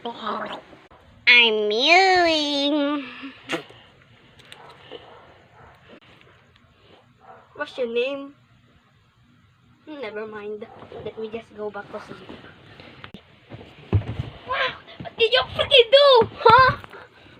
I'm mewing. What's your name? Never mind. Let me just go back to sleep. Wow! What did you freaking do? Huh?